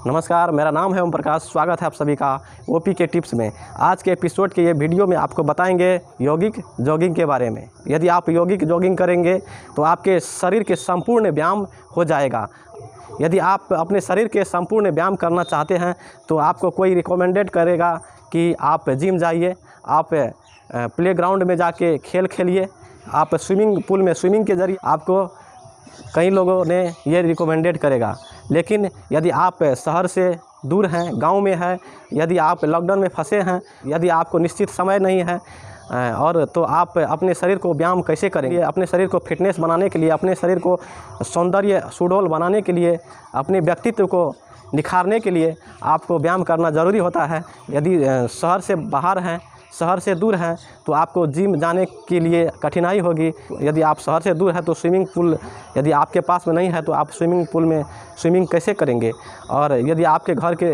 नमस्कार, मेरा नाम है ओम प्रकाश। स्वागत है आप सभी का ओपी के टिप्स में। आज के एपिसोड के ये वीडियो में आपको बताएंगे यौगिक जॉगिंग के बारे में। यदि आप यौगिक जॉगिंग करेंगे तो आपके शरीर के संपूर्ण व्यायाम हो जाएगा। यदि आप अपने शरीर के संपूर्ण व्यायाम करना चाहते हैं तो आपको कोई रिकमेंडेड करेगा कि आप जिम जाइए, आप प्लेग्राउंड में जाके खेल खेलिए, आप स्विमिंग पूल में स्विमिंग के ज़रिए आपको कई लोगों ने ये रिकमेंडेड करेगा। लेकिन यदि आप शहर से दूर हैं, गांव में हैं, यदि आप लॉकडाउन में फंसे हैं, यदि आपको निश्चित समय नहीं है और तो आप अपने शरीर को व्यायाम कैसे करेंगे? अपने शरीर को फिटनेस बनाने के लिए, अपने शरीर को सौंदर्य सुडौल बनाने के लिए, अपने व्यक्तित्व को निखारने के लिए आपको व्यायाम करना ज़रूरी होता है। यदि शहर से बाहर हैं, शहर से दूर हैं तो आपको जिम जाने के लिए कठिनाई होगी। यदि आप शहर से दूर हैं तो स्विमिंग पूल यदि आपके पास में नहीं है तो आप स्विमिंग पूल में स्विमिंग कैसे करेंगे? और यदि आपके घर के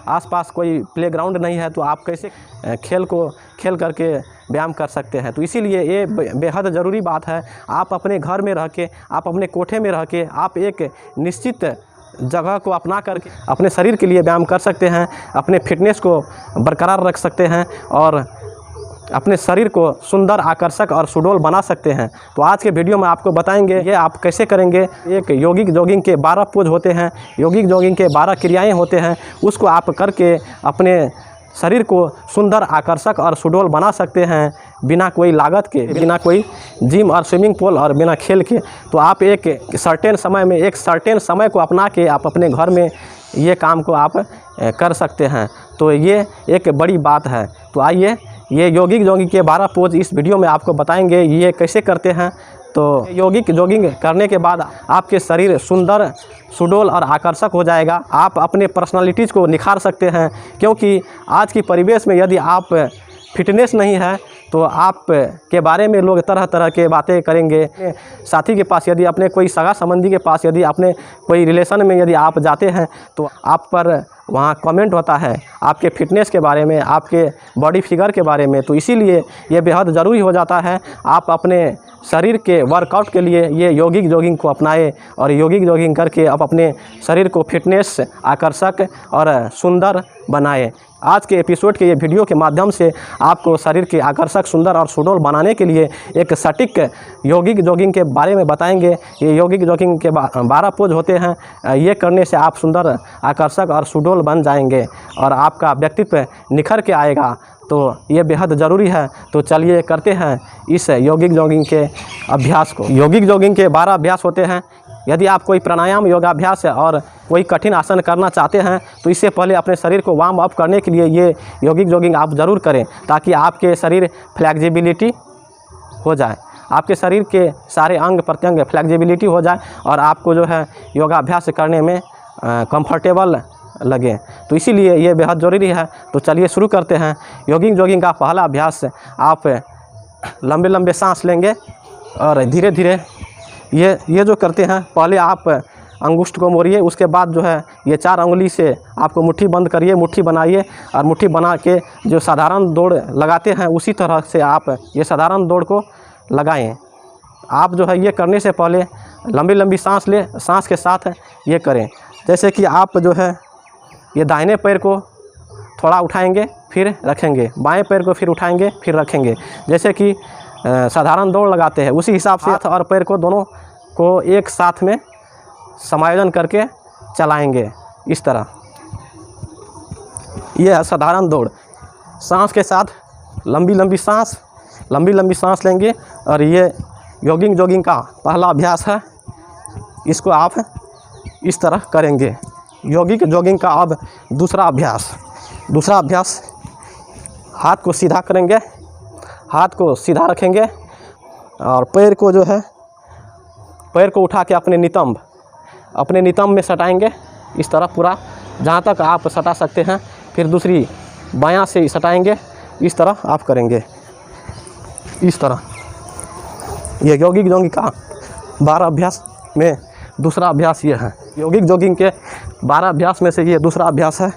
आसपास कोई प्लेग्राउंड नहीं है तो आप कैसे खेल करके व्यायाम कर सकते हैं? तो इसीलिए ये बेहद ज़रूरी बात है। आप अपने घर में रह के, आप अपने कोठे में रह के, आप एक निश्चित जगह को अपना करके अपने शरीर के लिए व्यायाम कर सकते हैं, अपने फिटनेस को बरकरार रख सकते हैं और अपने शरीर को सुंदर, आकर्षक और सुडौल बना सकते हैं। तो आज के वीडियो में आपको बताएंगे ये आप कैसे करेंगे। एक यौगिक जॉगिंग के 12 पोज होते हैं, यौगिक जॉगिंग के 12 क्रियाएं होते हैं, उसको आप करके अपने शरीर को सुंदर, आकर्षक और सुडौल बना सकते हैं बिना कोई लागत के, बिना कोई जिम और स्विमिंग पूल और बिना खेल के। तो आप एक सर्टेन समय को अपना के आप अपने घर में ये काम को आप कर सकते हैं। तो ये एक बड़ी बात है। तो आइए ये यौगिक जॉगिंग के 12 पोज इस वीडियो में आपको बताएंगे ये कैसे करते हैं। तो यौगिक जॉगिंग करने के बाद आपके शरीर सुंदर, सुडौल और आकर्षक हो जाएगा। आप अपने पर्सनालिटीज़ को निखार सकते हैं, क्योंकि आज की परिवेश में यदि आप फिटनेस नहीं है तो आप के बारे में लोग तरह तरह के बातें करेंगे। साथी के पास, यदि अपने कोई सगा संबंधी के पास, यदि अपने कोई रिलेशन में यदि आप जाते हैं तो आप पर वहाँ कमेंट होता है आपके फिटनेस के बारे में, आपके बॉडी फिगर के बारे में। तो इसीलिए ये बेहद ज़रूरी हो जाता है आप अपने शरीर के वर्कआउट के लिए ये यौगिक जॉगिंग को अपनाएं और यौगिक जॉगिंग करके आप अपने शरीर को फिटनेस, आकर्षक और सुंदर बनाएं। आज के एपिसोड के ये वीडियो के माध्यम से आपको शरीर के आकर्षक, सुंदर और सुडौल बनाने के लिए एक सटीक यौगिक जॉगिंग के बारे में बताएंगे। ये यौगिक जॉगिंग के 12 पोज होते हैं। ये करने से आप सुंदर, आकर्षक और सुडौल बन जाएंगे और आपका व्यक्तित्व निखर के आएगा। तो ये बेहद ज़रूरी है। तो चलिए करते हैं इस यौगिक जॉगिंग के अभ्यास को। यौगिक जॉगिंग के 12 अभ्यास होते हैं। यदि आप कोई प्राणायाम, योगाभ्यास और कोई कठिन आसन करना चाहते हैं तो इससे पहले अपने शरीर को वार्म अप करने के लिए ये यौगिक जॉगिंग आप ज़रूर करें, ताकि आपके शरीर फ्लेक्सिबिलिटी हो जाए, आपके शरीर के सारे अंग प्रत्यंग फ्लेक्सिबिलिटी हो जाए और आपको जो है योगाभ्यास करने में कंफर्टेबल लगे। तो इसीलिए ये बेहद ज़रूरी है। तो चलिए शुरू करते हैं। यौगिक जॉगिंग का पहला अभ्यास, आप लंबे लंबे सांस लेंगे और धीरे धीरे ये जो करते हैं, पहले आप अंगुष्ठ को मोड़िए, उसके बाद जो है ये 4 अंगुली से आपको मुट्ठी बंद करिए, मुट्ठी बनाइए और मुट्ठी बना के जो साधारण दौड़ लगाते हैं उसी तरह से आप ये साधारण दौड़ को लगाएं। आप जो है ये करने से पहले लंबी लंबी सांस लें, सांस के साथ ये करें। जैसे कि आप जो है ये दाहिने पैर को थोड़ा उठाएंगे फिर रखेंगे, बाएं पैर को फिर उठाएंगे फिर रखेंगे, जैसे कि साधारण दौड़ लगाते हैं उसी हिसाब से हाथ और पैर को दोनों को एक साथ में समायोजन करके चलाएंगे इस तरह। यह है साधारण दौड़। सांस के साथ लंबी लंबी सांस लेंगे और ये यौगिक जॉगिंग का पहला अभ्यास है, इसको आप इस तरह करेंगे। यौगिक जॉगिंग का अब दूसरा अभ्यास, हाथ को सीधा करेंगे, हाथ को सीधा रखेंगे और पैर को जो है पैर को उठा के अपने नितंब में सटाएंगे इस तरह पूरा, जहाँ तक आप सटा सकते हैं। फिर दूसरी बायां से सटाएंगे, इस तरह आप करेंगे इस तरह। ये यौगिक जॉगिंग का 12 अभ्यास में दूसरा अभ्यास ये है। यौगिक जॉगिंग के 12 अभ्यास में से ये दूसरा अभ्यास है।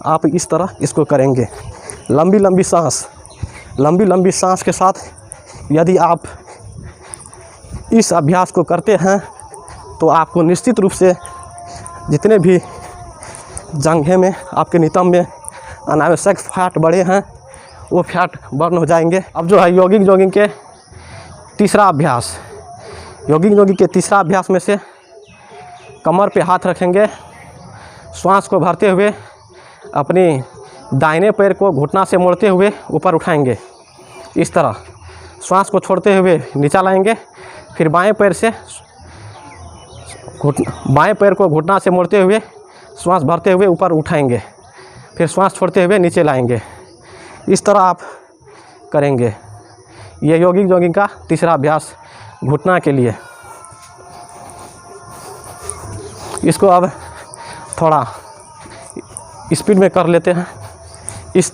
आप इस तरह इसको करेंगे। लंबी लंबी सांस के साथ यदि आप इस अभ्यास को करते हैं तो आपको निश्चित रूप से जितने भी जंघे में, आपके नितंब में अनावश्यक फैट बढ़े हैं वो फैट बर्न हो जाएंगे। अब जो है यौगिक जॉगिंग के तीसरा अभ्यास, यौगिक जॉगिंग के तीसरा अभ्यास में से कमर पे हाथ रखेंगे, श्वास को भरते हुए अपनी दाहिने पैर को घुटना से मोड़ते हुए ऊपर उठाएंगे। इस तरह श्वास को छोड़ते हुए नीचा लाएंगे, फिर बाएं पैर को घुटना से मोड़ते हुए श्वास भरते हुए ऊपर उठाएंगे, फिर श्वास छोड़ते हुए नीचे लाएंगे। इस तरह आप करेंगे। ये यौगिक जॉगिंग का तीसरा अभ्यास घुटना के लिए। इसको अब थोड़ा स्पीड में कर लेते हैं। इस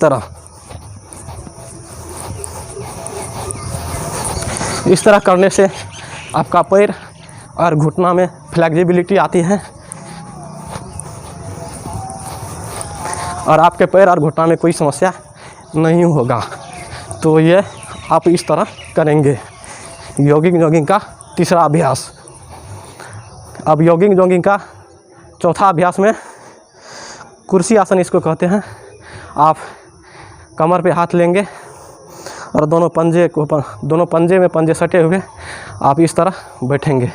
तरह करने से आपका पैर और घुटना में फ्लेक्सिबिलिटी आती है और आपके पैर और घुटना में कोई समस्या नहीं होगा। तो ये आप इस तरह करेंगे यौगिक जॉगिंग का तीसरा अभ्यास। अब यौगिक जॉगिंग का चौथा अभ्यास में कुर्सी आसन इसको कहते हैं। आप कमर पे हाथ लेंगे और दोनों पंजे में पंजे सटे हुए आप इस तरह बैठेंगे,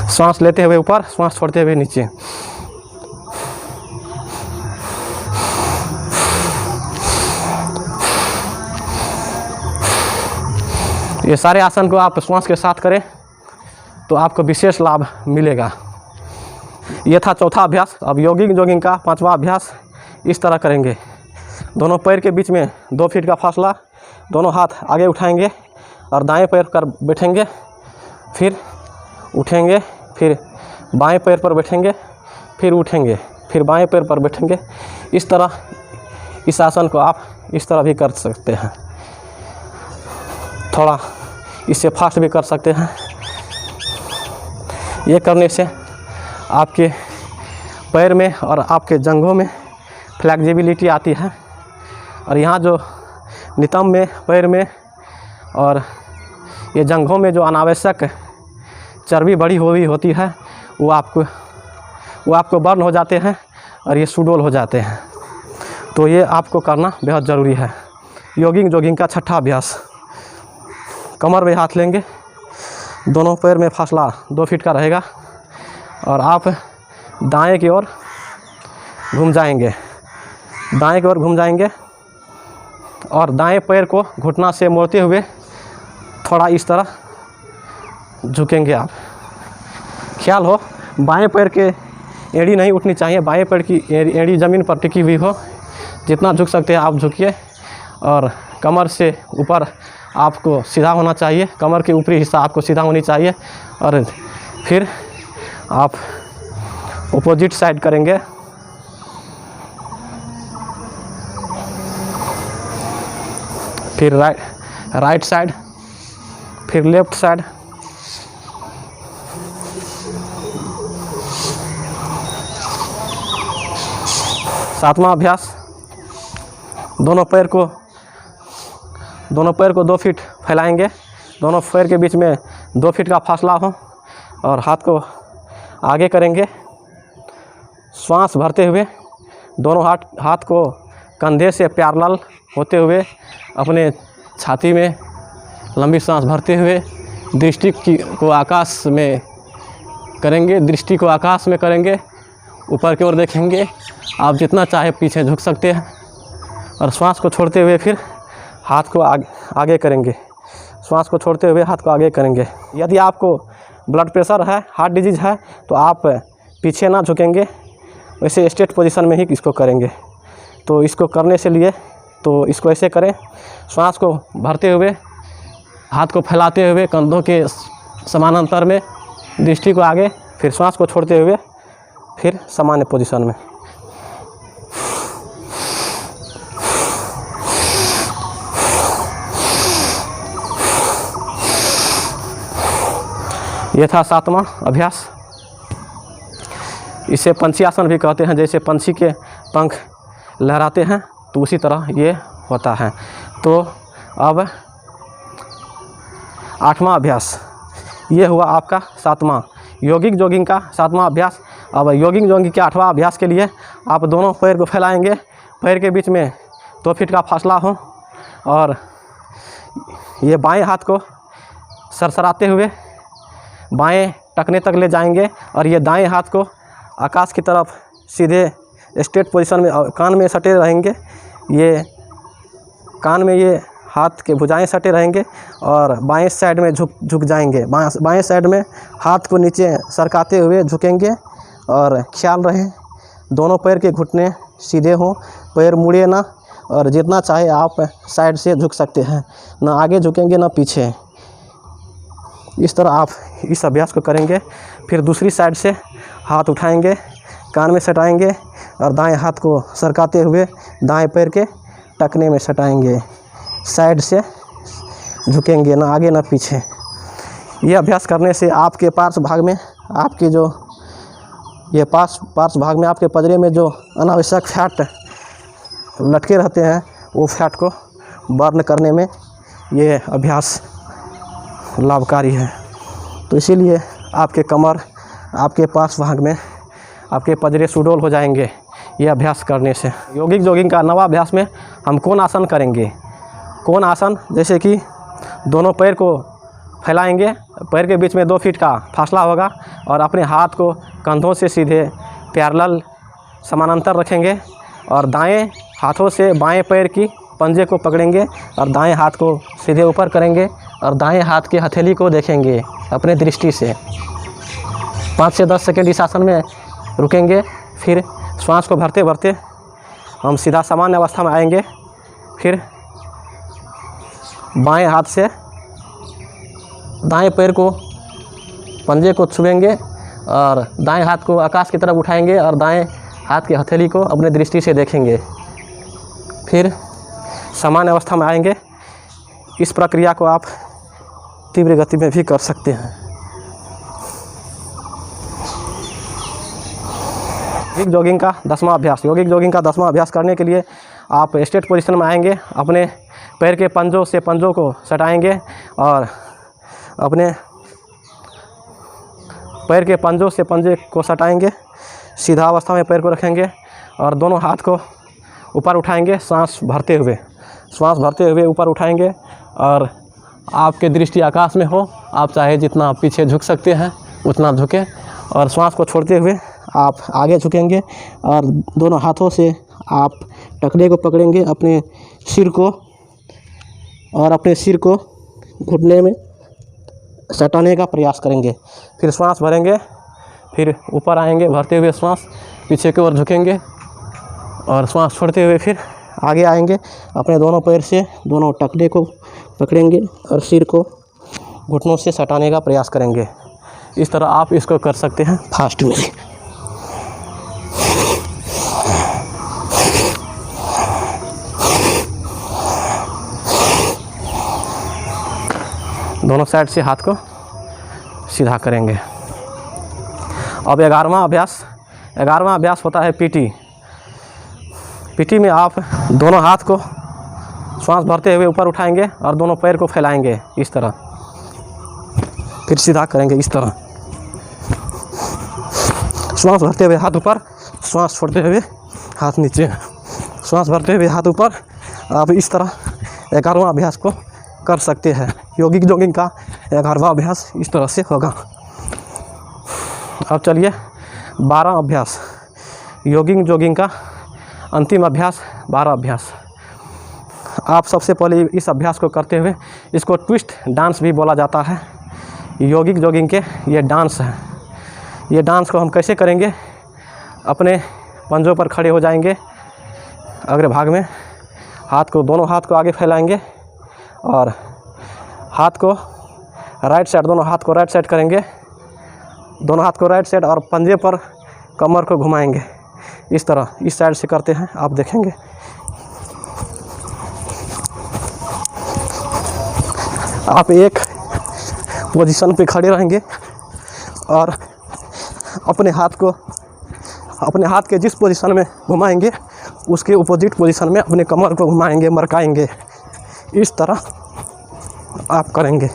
सांस लेते हुए ऊपर, सांस छोड़ते हुए नीचे। ये सारे आसन को आप श्वास के साथ करें तो आपको विशेष लाभ मिलेगा। ये था चौथा अभ्यास। अब यौगिक जॉगिंग का पांचवा अभ्यास इस तरह करेंगे। दोनों पैर के बीच में 2 फीट का फासला, दोनों हाथ आगे उठाएंगे और दाएं पैर कर बैठेंगे, फिर उठेंगे, फिर बाएं पैर पर बैठेंगे, फिर उठेंगे, फिर बाएं पैर पर बैठेंगे। इस तरह इस आसन को आप इस तरह भी कर सकते हैं, थोड़ा इससे फास्ट भी कर सकते हैं। ये करने से आपके पैर में और आपके जंघों में फ्लेक्सिबिलिटी आती है और यहाँ जो नितंब में, पैर में और ये जंघों में जो अनावश्यक चर्बी बढ़ी हुई होती है वो आपको बर्न हो जाते हैं और ये सुडौल हो जाते हैं। तो ये आपको करना बेहद ज़रूरी है। यौगिक जॉगिंग का छठा अभ्यास, कमर में हाथ लेंगे, दोनों पैर में फासला 2 फीट का रहेगा और आप दाएं की ओर घूम जाएंगे, और दाएं पैर को घुटना से मोड़ते हुए थोड़ा इस तरह झुकेंगे आप। ख्याल हो बाएं पैर के एड़ी नहीं उठनी चाहिए, बाएं पैर की एड़ी ज़मीन पर टिकी हुई हो। जितना झुक सकते हैं आप झुकिए और कमर से ऊपर आपको सीधा होना चाहिए, कमर के ऊपरी हिस्सा आपको सीधा होनी चाहिए। और फिर आप अपोजिट साइड करेंगे। फिर राइट साइड, फिर लेफ्ट साइड। सातवां अभ्यास, दोनों पैर को 2 फीट फैलाएंगे, दोनों पैर के बीच में 2 फीट का फासला हो और हाथ को आगे करेंगे, श्वास भरते हुए दोनों हाथ को कंधे से पैरेलल होते हुए अपने छाती में लंबी सांस भरते हुए दृष्टि को आकाश में करेंगे, ऊपर की ओर देखेंगे। आप जितना चाहे पीछे झुक सकते हैं और श्वास को छोड़ते हुए फिर हाथ को आगे करेंगे, श्वास को छोड़ते हुए हाथ को आगे करेंगे। यदि आपको ब्लड प्रेशर है, हार्ट डिजीज़ है तो आप पीछे ना झुकेंगे, वैसे स्ट्रेट पोजीशन में ही इसको करेंगे। तो इसको करने से लिए तो इसको ऐसे करें, श्वास को भरते हुए, हाथ को फैलाते हुए कंधों के समानांतर में, दृष्टि को आगे, फिर श्वास को छोड़ते हुए फिर सामान्य पोजीशन में। यह था सातवां अभ्यास। इसे पंछी आसन भी कहते हैं। जैसे पंछी के पंख लहराते हैं तो उसी तरह ये होता है। तो अब 8वां अभ्यास, ये हुआ आपका 7वां यौगिक जॉगिंग का 7वां अभ्यास। अब यॉगिंग जॉगिंग के 8वां अभ्यास के लिए आप दोनों पैर को फैलाएंगे, पैर के बीच में 2 फीट का फासला हो, और ये बाएं हाथ को सरसराते हुए बाएं टखने तक ले जाएंगे, और ये दाएं हाथ को आकाश की तरफ सीधे स्ट्रेट पोजीशन में कान में सटे रहेंगे। ये कान में ये हाथ के भुजाएं सटे रहेंगे और बाएं साइड में झुक जाएंगे। बाएं साइड में हाथ को नीचे सरकाते हुए झुकेंगे, और ख्याल रहे दोनों पैर के घुटने सीधे हों, पैर मुड़े ना, और जितना चाहे आप साइड से झुक सकते हैं, ना आगे झुकेंगे ना पीछे। इस तरह आप इस अभ्यास को करेंगे। फिर दूसरी साइड से हाथ उठाएंगे, कान में सटाएंगे, और दाएं हाथ को सरकाते हुए दाएं पैर के टखने में सटाएंगे, साइड से झुकेंगे, ना आगे ना पीछे। ये अभ्यास करने से आपके पार्श्व भाग में, आपके जो ये पार्श्व भाग में आपके पजरे में जो अनावश्यक फैट लटके रहते हैं, वो फैट को बर्न करने में ये अभ्यास लाभकारी है। तो इसीलिए आपके कमर, आपके पार्श्व भाग में आपके पजरे सुडौल हो जाएंगे ये अभ्यास करने से। यॉगिक जॉगिंग का 9वां अभ्यास में हम कौन आसन करेंगे। कौन आसन, जैसे कि दोनों पैर को फैलाएंगे, पैर के बीच में 2 फीट का फासला होगा, और अपने हाथ को कंधों से सीधे पैरेलल समानांतर रखेंगे, और दाएं हाथों से बाएं पैर की पंजे को पकड़ेंगे, और दाएं हाथ को सीधे ऊपर करेंगे, और दाएं हाथ की हथेली को देखेंगे अपने दृष्टि से। 5 से 10 सेकंड इस आसन में रुकेंगे। फिर श्वास को भरते भरते हम सीधा सामान्य अवस्था में आएंगे। फिर बाएं हाथ से दाएं पैर को, पंजे को छुएंगे, और दाएं हाथ को आकाश की तरफ उठाएंगे, और दाएं हाथ की हथेली को अपने दृष्टि से देखेंगे। फिर सामान्य अवस्था में आएंगे। इस प्रक्रिया को आप तीव्र गति में भी कर सकते हैं। यॉगिक जॉगिंग का 10वां अभ्यास। यॉगिक जॉगिंग का 10वां अभ्यास करने के लिए आप स्ट्रेट पोजीशन में आएंगे, अपने पैर के पंजों से पंजों को सटाएंगे, और अपने पैर के पंजों से पंजे को सटाएंगे, सीधा अवस्था में पैर को रखेंगे, और दोनों हाथ को ऊपर उठाएंगे, सांस भरते हुए ऊपर उठाएंगे, और आपके दृष्टि आकाश में हो। आप चाहे जितना पीछे झुक सकते हैं उतना झुकें, और श्वास को छोड़ते हुए आप आगे झुकेंगे, और दोनों हाथों से आप टखने को पकड़ेंगे, अपने सिर को, और अपने सिर को घुटने में सटाने का प्रयास करेंगे। फिर श्वास भरेंगे, फिर ऊपर आएंगे, भरते हुए श्वास पीछे की ओर झुकेंगे, और श्वास छोड़ते हुए फिर आगे आएंगे, अपने दोनों पैर से दोनों टखने को पकड़ेंगे, और सिर को घुटनों से सटाने का प्रयास करेंगे। इस तरह आप इसको कर सकते हैं फास्ट में। दोनों साइड से हाथ को सीधा करेंगे। अब 11वां अभ्यास होता है पीटी। पीटी में आप दोनों हाथ को श्वास भरते हुए ऊपर उठाएंगे, और दोनों पैर को फैलाएंगे इस तरह, फिर सीधा करेंगे इस तरह। श्वास भरते हुए हाथ ऊपर, श्वास छोड़ते हुए हाथ नीचे, श्वास भरते हुए हाथ ऊपर। आप इस तरह 11वां अभ्यास को कर सकते हैं। यॉगिक जॉगिंग का 11वां अभ्यास इस तरह से होगा। अब चलिए 12वां अभ्यास, यॉगिक जॉगिंग का अंतिम अभ्यास 12वां अभ्यास। आप सबसे पहले इस अभ्यास को करते हुए, इसको ट्विस्ट डांस भी बोला जाता है। यॉगिक जॉगिंग के ये डांस है। ये डांस को हम कैसे करेंगे, अपने पंजों पर खड़े हो जाएंगे, अग्र भाग में दोनों हाथ को आगे फैलाएंगे, और हाथ को राइट साइड, दोनों हाथ को राइट साइड करेंगे, दोनों हाथ को राइट साइड, और पंजे पर कमर को घुमाएंगे इस तरह। इस साइड से करते हैं, आप देखेंगे। आप एक पोजीशन पे खड़े रहेंगे, और अपने हाथ के जिस पोजीशन में घुमाएंगे उसके अपोजिट पोजीशन में अपने कमर को घुमाएंगे, मरकाएंगे। इस तरह आप करेंगे।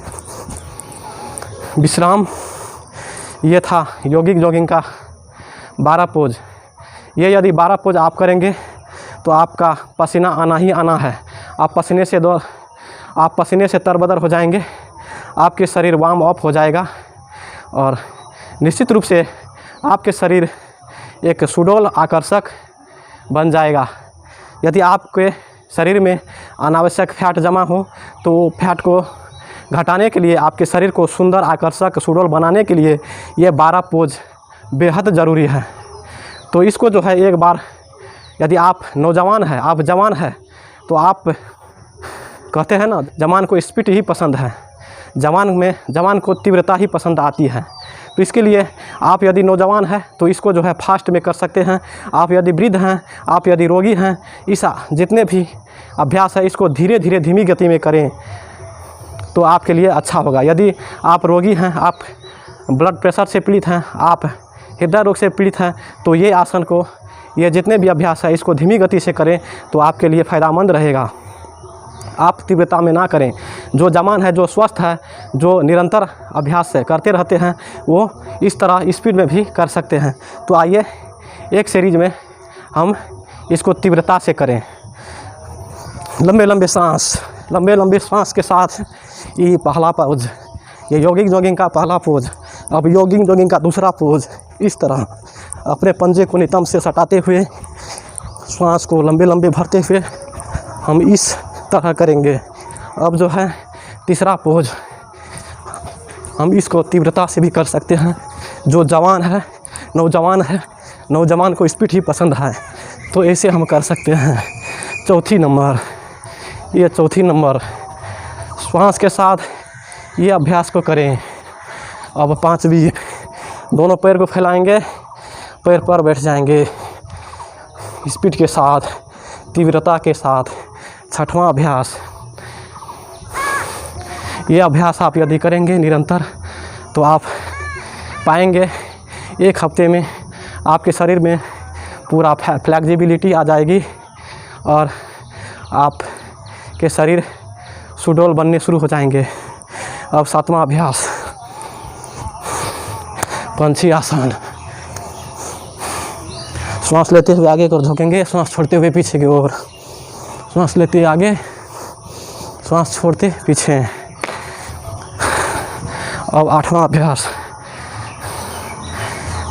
विश्राम। ये था यॉगिक जॉगिंग का 12 पोज। ये यदि 12 पोज आप करेंगे तो आपका पसीना आना ही आना है। आप पसीने से तरबतर हो जाएंगे, आपके शरीर वार्म अप हो जाएगा और निश्चित रूप से आपके शरीर एक सुडौल आकर्षक बन जाएगा। यदि आपके शरीर में अनावश्यक फैट जमा हो तो फैट को घटाने के लिए, आपके शरीर को सुंदर आकर्षक सुडौल बनाने के लिए ये 12 पोज बेहद ज़रूरी है। तो इसको जो है एक बार, यदि आप नौजवान हैं, आप जवान हैं, तो आप कहते हैं ना, जवान को स्पीड ही पसंद है, जवान को तीव्रता ही पसंद आती है। तो इसके लिए आप यदि नौजवान हैं तो इसको जो है फास्ट में कर सकते हैं। आप यदि वृद्ध हैं, आप यदि रोगी हैं, इस जितने भी अभ्यास है इसको धीरे धीरे धीमी गति में करें तो आपके लिए अच्छा होगा। यदि आप रोगी हैं, आप ब्लड प्रेशर से पीड़ित हैं, आप हृदय रोग से पीड़ित हैं, तो ये आसन को, ये जितने भी अभ्यास है इसको धीमी गति से करें तो आपके लिए फ़ायदेमंद रहेगा। आप तीव्रता में ना करें। जो जवान है, जो स्वस्थ है, जो निरंतर अभ्यास से करते रहते हैं, वो इस तरह स्पीड में भी कर सकते हैं। तो आइए एक सीरीज में हम इसको तीव्रता से करें। लंबे लंबे सांस के साथ ये पहला पोज, ये यौगिक जॉगिंग का पहला पोज। अब यौगिक जॉगिंग का दूसरा पोज। इस तरह अपने पंजे को नितंब से सटाते हुए सांस को लंबे लंबे भरते हुए हम इस तरह करेंगे। अब जो है तीसरा पोज, हम इसको तीव्रता से भी कर सकते हैं। जो जवान है, नौजवान को स्पीड ही पसंद है, तो ऐसे हम कर सकते हैं। चौथी नंबर श्वास के साथ ये अभ्यास को करें। अब 5वीं, दोनों पैर को फैलाएंगे, पैर पर बैठ जाएंगे स्पीड के साथ, तीव्रता के साथ। 6वां अभ्यास, ये अभ्यास आप यदि करेंगे निरंतर तो आप पाएंगे 1 हफ्ते में आपके शरीर में पूरा फ्लेक्सिबिलिटी आ जाएगी और आपके शरीर सुडौल बनने शुरू हो जाएंगे। अब 7वां अभ्यास, पंछी आसन। सांस लेते हुए आगे की ओर झुकेंगे, सांस छोड़ते हुए पीछे की ओर। सांस लेते आगे, सांस छोड़ते पीछे। अब 8वां अभ्यास,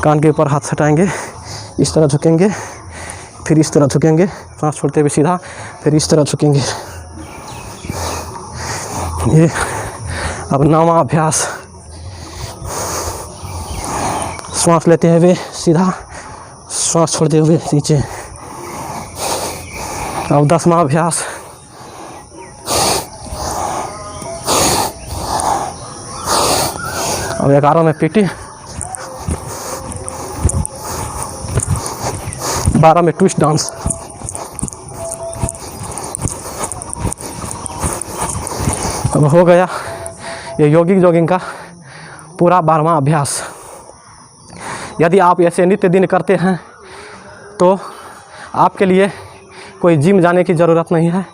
कान के ऊपर हाथ सटाएंगे, इस तरह झुकेंगे, फिर इस तरह झुकेंगे, सांस छोड़ते हुए सीधा, फिर इस तरह झुकेंगे। ये अब 9वां अभ्यास, सांस लेते हुए सीधा, सांस छोड़ते हुए नीचे। अब 10वां अभ्यास, अब 11 में पीटी, 12 में ट्विस्ट डांस। अब हो गया ये यौगिक जॉगिंग का पूरा 12वां अभ्यास। यदि आप ऐसे नित्य दिन करते हैं तो आपके लिए कोई जिम जाने की ज़रूरत नहीं है,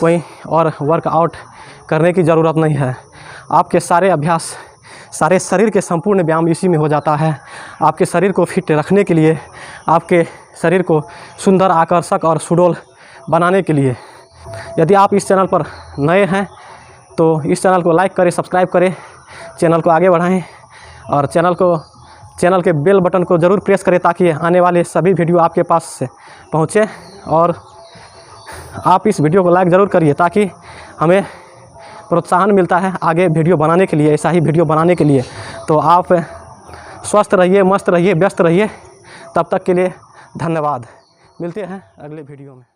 कोई और वर्कआउट करने की ज़रूरत नहीं है। आपके सारे अभ्यास, सारे शरीर के संपूर्ण व्यायाम इसी में हो जाता है। आपके शरीर को फिट रखने के लिए, आपके शरीर को सुंदर, आकर्षक और सुडौल बनाने के लिए। यदि आप इस चैनल पर नए हैं तो इस चैनल को लाइक करें, सब्सक्राइब करें, चैनल को आगे बढ़ाएं और चैनल के बेल बटन को ज़रूर प्रेस करें ताकि आने वाले सभी वीडियो आपके पास से पहुँचे। और आप इस वीडियो को लाइक ज़रूर करिए ताकि हमें प्रोत्साहन मिलता है आगे वीडियो बनाने के लिए, ऐसा ही वीडियो बनाने के लिए। तो आप स्वस्थ रहिए, मस्त रहिए, व्यस्त रहिए। तब तक के लिए धन्यवाद। मिलते हैं अगले वीडियो में।